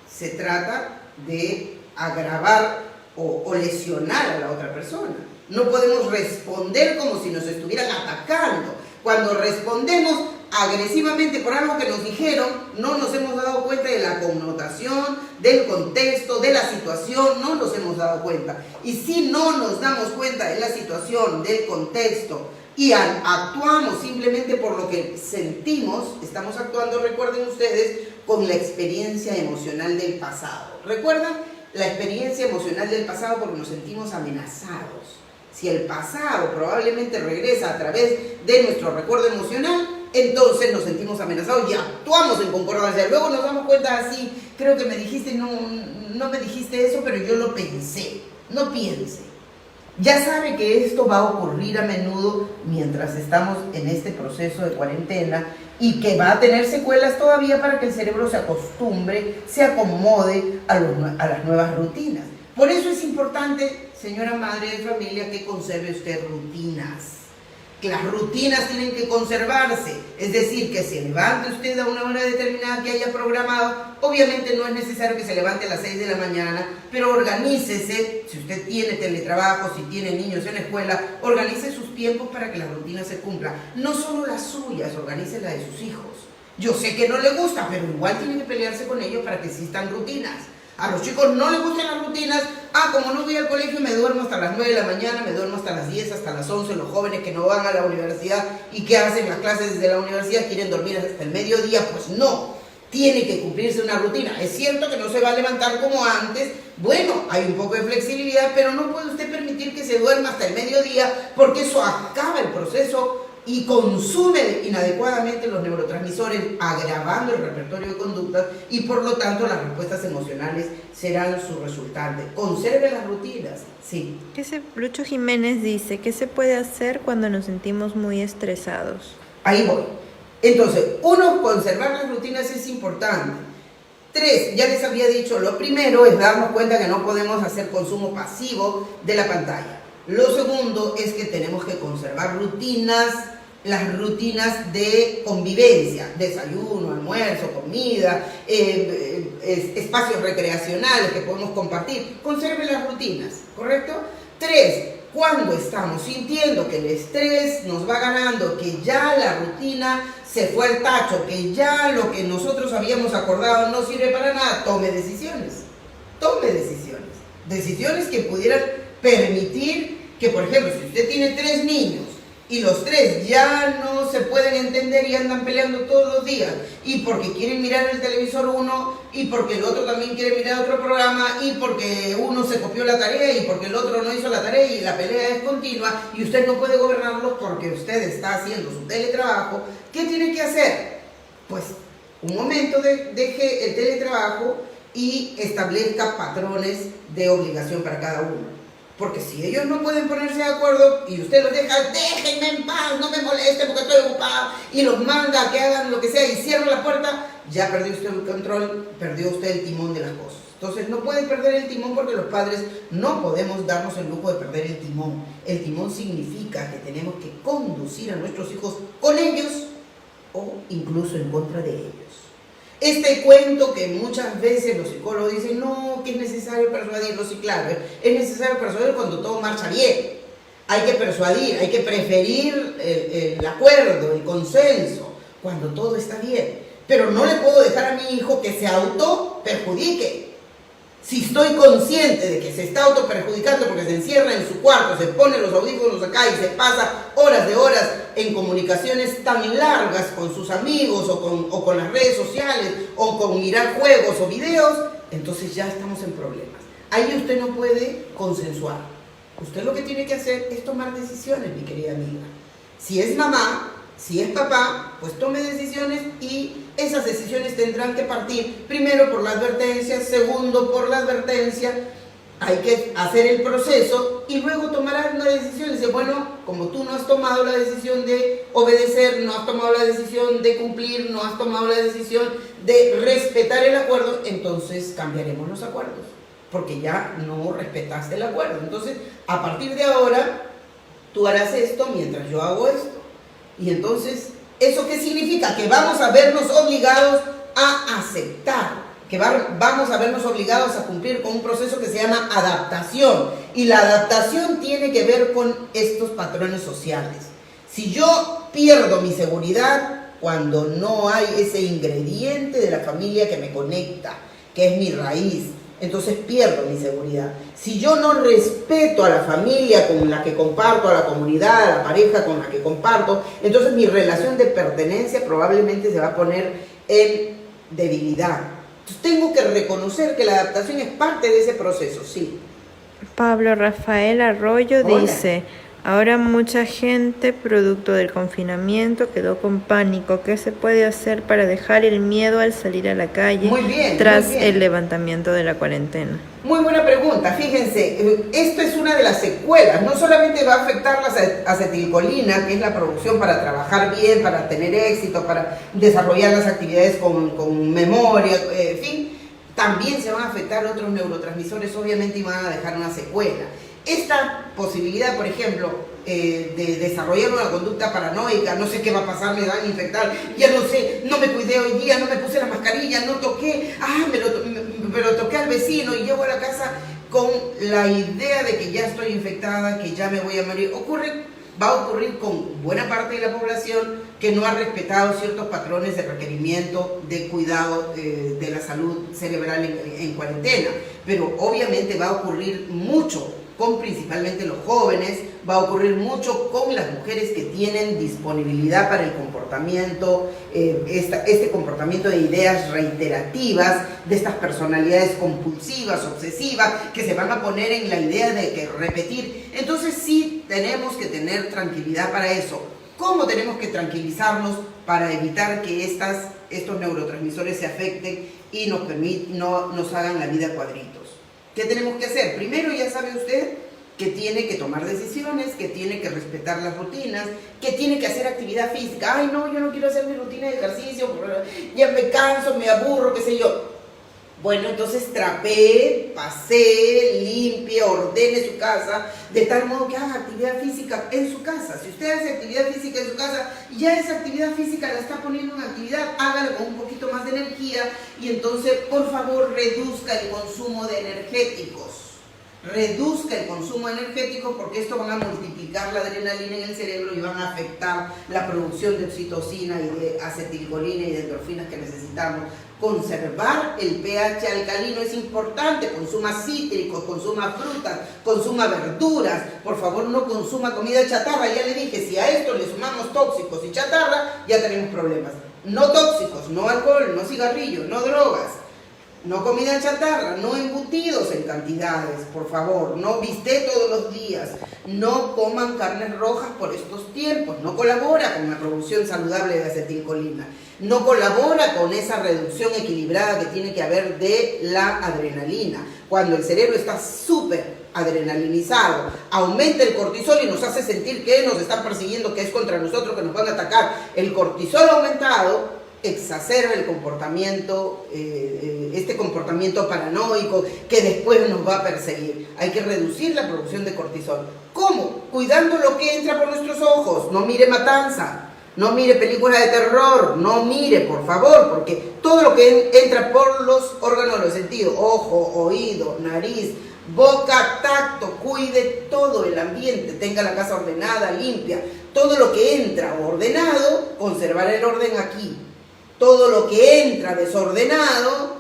se trata de agravar o lesionar a la otra persona. No podemos responder como si nos estuvieran atacando. Cuando respondemos agresivamente por algo que nos dijeron, no nos hemos dado cuenta de la connotación, del contexto, de la situación, no nos hemos dado cuenta. Y si no nos damos cuenta de la situación, del contexto, y actuamos simplemente por lo que sentimos, estamos actuando, recuerden ustedes, con la experiencia emocional del pasado. ¿Recuerdan? La experiencia emocional del pasado porque nos sentimos amenazados. Si el pasado probablemente regresa a través de nuestro recuerdo emocional, entonces nos sentimos amenazados y actuamos en concordancia. Luego nos damos cuenta así, creo que me dijiste, no me dijiste eso, pero yo lo pensé. No piense. Ya sabe que esto va a ocurrir a menudo mientras estamos en este proceso de cuarentena y que va a tener secuelas todavía para que el cerebro se acostumbre, se acomode a las nuevas rutinas. Por eso es importante, señora madre de familia, que conserve usted rutinas. Que las rutinas tienen que conservarse, es decir, que se levante usted a una hora determinada que haya programado. Obviamente no es necesario que se levante a las 6 de la mañana, pero organícese, si usted tiene teletrabajo, si tiene niños en la escuela, organice sus tiempos para que la rutina se cumpla. No solo las suyas, organice la de sus hijos. Yo sé que no le gusta, pero igual tiene que pelearse con ellos para que existan rutinas. A los chicos no les gustan las rutinas. Como no voy al colegio, me duermo hasta las 9 de la mañana, me duermo hasta las 10, hasta las 11. Los jóvenes que no van a la universidad y que hacen las clases desde la universidad quieren dormir hasta el mediodía. Pues no, tiene que cumplirse una rutina. Es cierto que no se va a levantar como antes. Bueno, hay un poco de flexibilidad, pero no puede usted permitir que se duerma hasta el mediodía porque eso acaba el proceso y consume inadecuadamente los neurotransmisores, agravando el repertorio de conductas y por lo tanto las respuestas emocionales serán su resultante. Conserve las rutinas, sí. Lucho Jiménez dice, ¿qué se puede hacer cuando nos sentimos muy estresados? Ahí voy. Entonces, 1, conservar las rutinas es importante. 3, ya les había dicho, lo primero es darnos cuenta que no podemos hacer consumo pasivo de la pantalla. Lo segundo es que tenemos que conservar rutinas, las rutinas de convivencia, desayuno, almuerzo, comida, espacios recreacionales que podemos compartir. Conserve las rutinas, ¿correcto? 3, cuando estamos sintiendo que el estrés nos va ganando, que ya la rutina se fue al tacho, que ya lo que nosotros habíamos acordado no sirve para nada, tome decisiones. Tome decisiones. Decisiones que pudieran permitir que, por ejemplo, si usted tiene 3 niños y los 3 ya no se pueden entender y andan peleando todos los días, y porque quieren mirar el televisor uno, y porque el otro también quiere mirar otro programa, y porque uno se copió la tarea y porque el otro no hizo la tarea y la pelea es continua y usted no puede gobernarlos porque usted está haciendo su teletrabajo, ¿qué tiene que hacer? Pues un momento deje el teletrabajo y establezca patrones de obligación para cada uno. Porque si ellos no pueden ponerse de acuerdo y usted los deja, déjenme en paz, no me molesten porque estoy ocupado, y los manda a que hagan lo que sea y cierra la puerta, ya perdió usted el control, perdió usted el timón de las cosas. Entonces no puede perder el timón porque los padres no podemos darnos el lujo de perder el timón. El timón significa que tenemos que conducir a nuestros hijos con ellos o incluso en contra de ellos. Este cuento que muchas veces los psicólogos dicen, no, que es necesario persuadirlos, sí, claro, es necesario persuadir cuando todo marcha bien. Hay que persuadir, hay que preferir el acuerdo, el consenso, cuando todo está bien. Pero no le puedo dejar a mi hijo que se auto-perjudique. Si estoy consciente de que se está auto-perjudicando porque se encierra en su cuarto, se pone los audífonos acá y se pasa horas de horas en comunicaciones tan largas con sus amigos o con las redes sociales o con mirar juegos o videos, entonces ya estamos en problemas. Ahí usted no puede consensuar. Usted lo que tiene que hacer es tomar decisiones, mi querida amiga. Si es mamá, si es papá, pues tome decisiones y esas decisiones tendrán que partir primero por la advertencia, segundo por la advertencia, hay que hacer el proceso y luego tomar una decisión. Dice, bueno, como tú no has tomado la decisión de obedecer, no has tomado la decisión de cumplir, no has tomado la decisión de respetar el acuerdo, entonces cambiaremos los acuerdos, porque ya no respetaste el acuerdo. Entonces, a partir de ahora, tú harás esto mientras yo hago esto. Y entonces, ¿eso qué significa? Que vamos a vernos obligados a aceptar, que vamos a vernos obligados a cumplir con un proceso que se llama adaptación. Y la adaptación tiene que ver con estos patrones sociales. Si yo pierdo mi seguridad cuando no hay ese ingrediente de la familia que me conecta, que es mi raíz, entonces pierdo mi seguridad. Si yo no respeto a la familia con la que comparto, a la comunidad, a la pareja con la que comparto, entonces mi relación de pertenencia probablemente se va a poner en debilidad. Entonces tengo que reconocer que la adaptación es parte de ese proceso, sí. Pablo Rafael Arroyo Hola. dice, ahora mucha gente, producto del confinamiento, quedó con pánico. ¿Qué se puede hacer para dejar el miedo al salir a la calle Muy bien, tras muy bien. el levantamiento de la cuarentena? Muy buena pregunta. Fíjense, esto es una de las secuelas. No solamente va a afectar la acetilcolina, que es la producción para trabajar bien, para tener éxito, para desarrollar las actividades con memoria, en fin, también se van a afectar otros neurotransmisores, obviamente, y van a dejar una secuela. Esta posibilidad, por ejemplo, de desarrollar una conducta paranoica, no sé qué va a pasar, me van a infectar, ya no sé, no me cuidé hoy día, no me puse la mascarilla, no toqué, pero toqué al vecino y llego a la casa con la idea de que ya estoy infectada, que ya me voy a morir. Va a ocurrir con buena parte de la población que no ha respetado ciertos patrones de requerimiento de cuidado de la salud cerebral en cuarentena, pero obviamente va a ocurrir mucho con principalmente los jóvenes, va a ocurrir mucho con las mujeres que tienen disponibilidad para el comportamiento, este comportamiento de ideas reiterativas, de estas personalidades compulsivas, obsesivas, que se van a poner en la idea de que repetir. Entonces sí tenemos que tener tranquilidad para eso. ¿Cómo tenemos que tranquilizarnos para evitar que estos neurotransmisores se afecten y nos hagan la vida cuadritos? ¿Qué tenemos que hacer? Primero, ya sabe usted que tiene que tomar decisiones, que tiene que respetar las rutinas, que tiene que hacer actividad física. Ay, no, yo no quiero hacer mi rutina de ejercicio, ya me canso, me aburro, qué sé yo. Bueno, entonces trapee, pasee, limpie, ordene su casa, de tal modo que haga actividad física en su casa. Si usted hace actividad física en su casa, ya esa actividad física la está poniendo en actividad, hágala con un poquito más de energía y entonces, por favor, reduzca el consumo de energéticos. Reduzca el consumo energético porque esto van a multiplicar la adrenalina en el cerebro y van a afectar la producción de oxitocina y de acetilcolina y de endorfinas que necesitamos. Conservar el pH alcalino es importante. Consuma cítricos, consuma frutas, consuma verduras. Por favor, no consuma comida chatarra. Ya le dije, si a esto le sumamos tóxicos y chatarra, ya tenemos problemas. No tóxicos, no alcohol, no cigarrillos, no drogas. No comida chatarra, no embutidos en cantidades, por favor, no bistec todos los días, no coman carnes rojas por estos tiempos, no colabora con la producción saludable de acetilcolina, no colabora con esa reducción equilibrada que tiene que haber de la adrenalina. Cuando el cerebro está súper adrenalinizado, aumenta el cortisol y nos hace sentir que nos están persiguiendo, que es contra nosotros, que nos van a atacar. El cortisol aumentado exacerba el comportamiento, este comportamiento paranoico que después nos va a perseguir. Hay que reducir la producción de cortisol. ¿Cómo? Cuidando lo que entra por nuestros ojos. No mire matanza, no mire películas de terror, no mire, por favor, porque todo lo que entra por los órganos de los sentidos, ojo, oído, nariz, boca, tacto, cuide todo el ambiente, tenga la casa ordenada, limpia. Todo lo que entra ordenado, conservar el orden aquí. Todo lo que entra desordenado,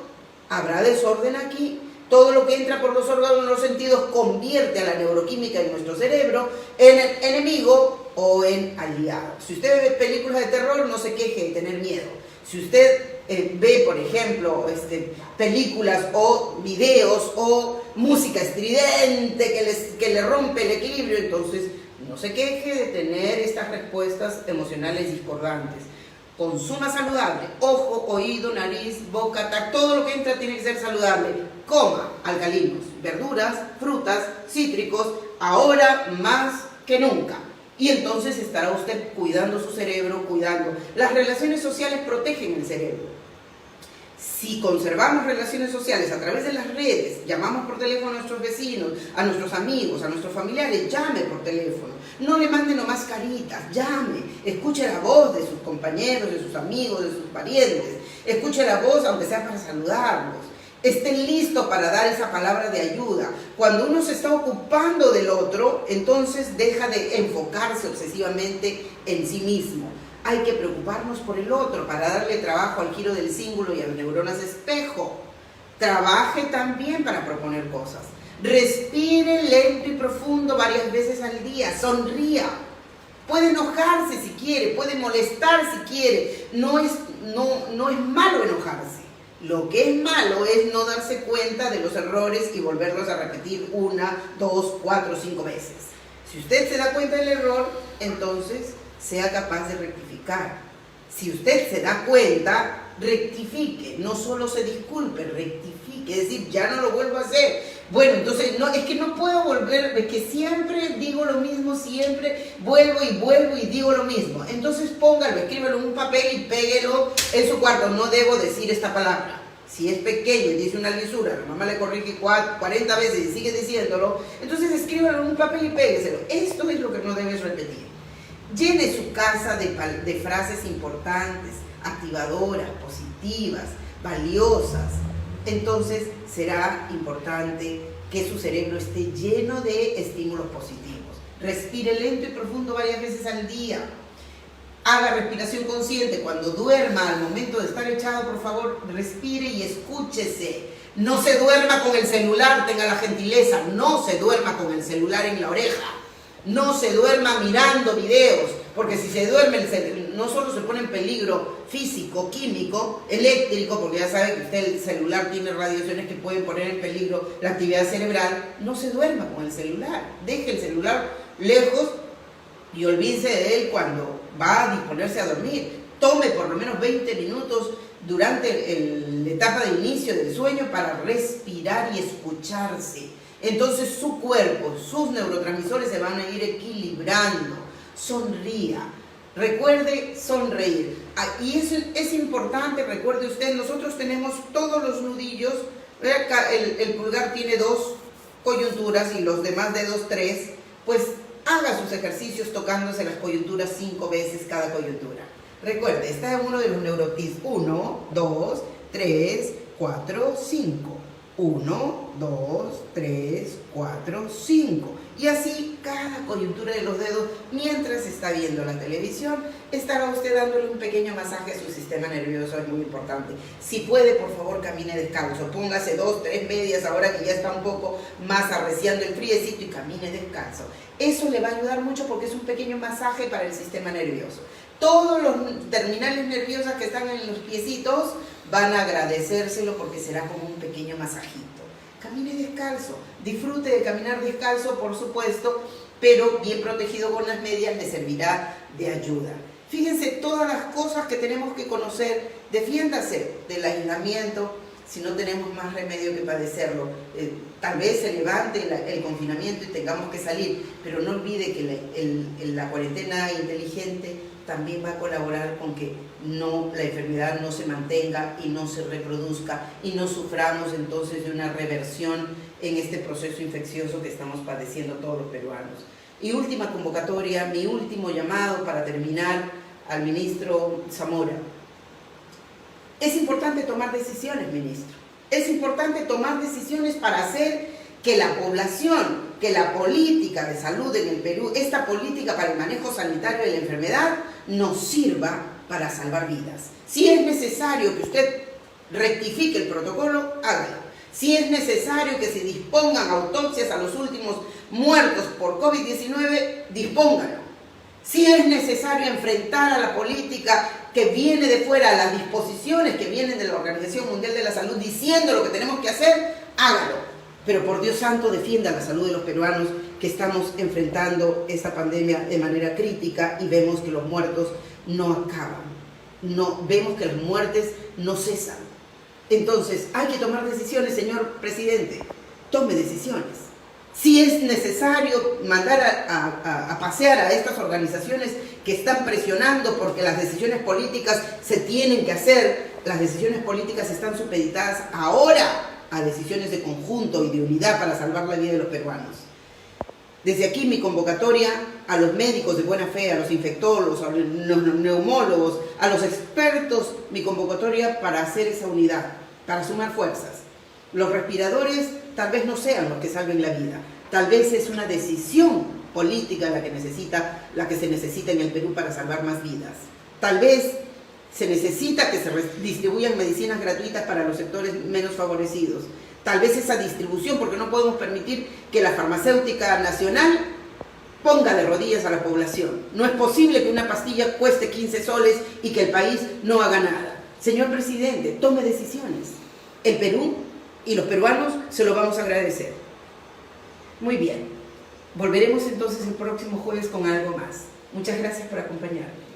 habrá desorden aquí. Todo lo que entra por los órganos de los sentidos convierte a la neuroquímica en nuestro cerebro en enemigo o en aliado. Si usted ve películas de terror, no se queje de tener miedo. Si usted ve, por ejemplo, películas o videos o música estridente que le rompe el equilibrio, entonces no se queje de tener estas respuestas emocionales discordantes. Consuma saludable, ojo, oído, nariz, boca, tacto, todo lo que entra tiene que ser saludable. Coma alcalinos, verduras, frutas, cítricos, ahora más que nunca. Y entonces estará usted cuidando su cerebro, cuidando. Las relaciones sociales protegen el cerebro. Si conservamos relaciones sociales a través de las redes, llamamos por teléfono a nuestros vecinos, a nuestros amigos, a nuestros familiares, llame por teléfono. No le mande nomás caritas, llame, escuche la voz de sus compañeros, de sus amigos, de sus parientes. Escuche la voz aunque sea para saludarlos. Estén listos para dar esa palabra de ayuda. Cuando uno se está ocupando del otro, entonces deja de enfocarse obsesivamente en sí mismo. Hay que preocuparnos por el otro para darle trabajo al giro del cíngulo y a las neuronas espejo. Trabaje también para proponer cosas. Respire lento y profundo varias veces al día. Sonría. Puede enojarse si quiere, puede molestar si quiere. No es malo enojarse. Lo que es malo es no darse cuenta de los errores y volverlos a repetir 1, 2, 4, 5 veces. Si usted se da cuenta del error, entonces sea capaz de rectificar. Si usted se da cuenta, rectifique, no solo se disculpe, rectifique, es decir, ya no lo vuelvo a hacer. Bueno, entonces, no, es que no puedo volver, es que siempre digo lo mismo, siempre vuelvo y digo lo mismo. Entonces póngalo, escríbelo en un papel y péguelo en su cuarto. No debo decir esta palabra. Si es pequeño y dice una lisura, la mamá le corrige 40 veces y sigue diciéndolo, entonces escríbelo en un papel y pégueselo. Esto es lo que no debes repetir. Llene su casa de frases importantes, activadoras, positivas, valiosas. Entonces será importante que su cerebro esté lleno de estímulos positivos. Respire lento y profundo varias veces al día. Haga respiración consciente. Cuando duerma, al momento de estar echado, por favor, respire y escúchese. No se duerma con el celular, tenga la gentileza. No se duerma con el celular en la oreja. No se duerma mirando videos, porque si se duerme, no solo se pone en peligro físico, químico, eléctrico, porque ya sabe que usted el celular tiene radiaciones que pueden poner en peligro la actividad cerebral. No se duerma con el celular, deje el celular lejos y olvídese de él cuando va a disponerse a dormir. Tome por lo menos 20 minutos durante la etapa de inicio del sueño para respirar y escucharse. Entonces su cuerpo, sus neurotransmisores se van a ir equilibrando. Sonría. Recuerde sonreír. Y eso es importante, recuerde usted, nosotros tenemos todos los nudillos. El pulgar tiene 2 coyunturas y los demás dedos 3. Pues haga sus ejercicios tocándose las coyunturas 5 veces cada coyuntura. Recuerde, está en uno de los neurotips. 1, 2, 3, 4, 5. 1, 2, 3, 4, 5. Y así cada coyuntura de los dedos, mientras está viendo la televisión, estará usted dándole un pequeño masaje a su sistema nervioso, es muy importante. Si puede, por favor, camine descalzo. Póngase 2, 3 medias ahora que ya está un poco más arreciando el friecito y camine descalzo. Eso le va a ayudar mucho porque es un pequeño masaje para el sistema nervioso. Todos los terminales nerviosas que están en los piecitos van a agradecérselo porque será como un pequeño masajito. Camine descalzo, disfrute de caminar descalzo, por supuesto, pero bien protegido con las medias le servirá de ayuda. Fíjense todas las cosas que tenemos que conocer. Defiéndase del aislamiento si no tenemos más remedio que padecerlo. Tal vez se levante el confinamiento y tengamos que salir, pero no olvide que la cuarentena inteligente también va a colaborar con que la enfermedad no se mantenga y no se reproduzca y no suframos entonces de una reversión en este proceso infeccioso que estamos padeciendo todos los peruanos. Y última convocatoria, mi último llamado para terminar al ministro Zamora. Es importante tomar decisiones, ministro. Es importante tomar decisiones para hacer que la población, que la política de salud en el Perú, esta política para el manejo sanitario de la enfermedad, nos sirva para salvar vidas. Si es necesario que usted rectifique el protocolo, hágalo. Si es necesario que se dispongan autopsias a los últimos muertos por COVID-19, dispóngalo. Si es necesario enfrentar a la política que viene de fuera, a las disposiciones que vienen de la Organización Mundial de la Salud diciendo lo que tenemos que hacer, hágalo. Pero por Dios santo, defienda la salud de los peruanos que estamos enfrentando esta pandemia de manera crítica y vemos que los muertos no acaban. Vemos que las muertes no cesan. Entonces, hay que tomar decisiones, señor presidente. Tome decisiones. Si es necesario mandar a pasear a estas organizaciones que están presionando porque las decisiones políticas se tienen que hacer, las decisiones políticas están supeditadas ahora a decisiones de conjunto y de unidad para salvar la vida de los peruanos. Desde aquí mi convocatoria a los médicos de buena fe, a los infectólogos, a los neumólogos, a los expertos, mi convocatoria para hacer esa unidad, para sumar fuerzas. Los respiradores tal vez no sean los que salven la vida, tal vez es una decisión política la que se necesita en el Perú para salvar más vidas. Tal vez se necesita que se distribuyan medicinas gratuitas para los sectores menos favorecidos. Tal vez esa distribución, porque no podemos permitir que la farmacéutica nacional ponga de rodillas a la población. No es posible que una pastilla cueste 15 soles y que el país no haga nada. Señor presidente, tome decisiones. El Perú y los peruanos se lo vamos a agradecer. Muy bien. Volveremos entonces el próximo jueves con algo más. Muchas gracias por acompañarme.